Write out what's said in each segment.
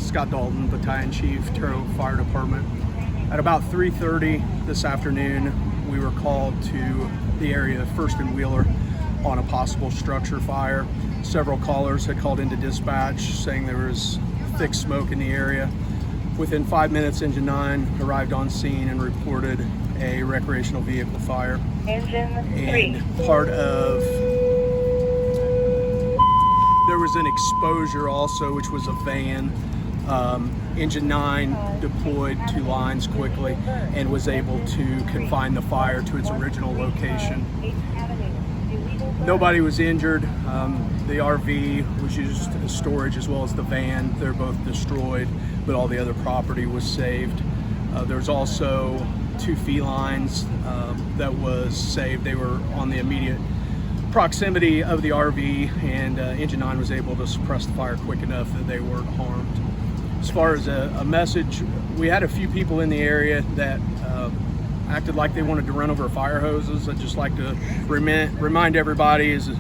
Scott Dalton, Battalion Chief, Terre Haute Fire Department. At about 3:30 this afternoon, we were called to the area of First and Wheeler on a possible structure fire. Several callers had called into dispatch saying there was thick smoke in the area. Within 5 minutes, Engine 9 arrived on scene and reported a recreational vehicle fire. And part of, there was an exposure also, which was a van. Engine 9 deployed 2 lines quickly and was able to confine the fire to its original location. Nobody was injured. The RV was used as storage as well as the van. They're both destroyed, but all the other property was saved. There's also 2 felines that was saved. They were on the immediate proximity of the RV, and Engine 9 was able to suppress the fire quick enough that they weren't harmed. As far as a message, we had a few people in the area that acted like they wanted to run over fire hoses. I'd just like to remind everybody as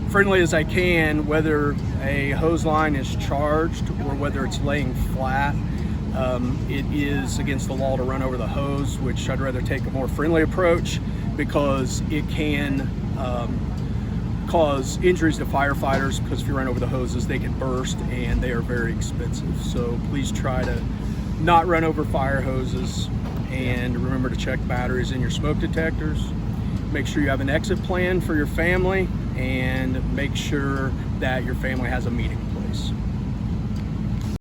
friendly as I can, whether a hose line is charged or whether it's laying flat, it is against the law to run over the hose, which I'd rather take a more friendly approach because it can cause injuries to firefighters, because if you run over the hoses, they can burst and they are very expensive. So please try to not run over fire hoses, and remember to check batteries in your smoke detectors. Make sure you have an exit plan for your family, and make sure that your family has a meeting.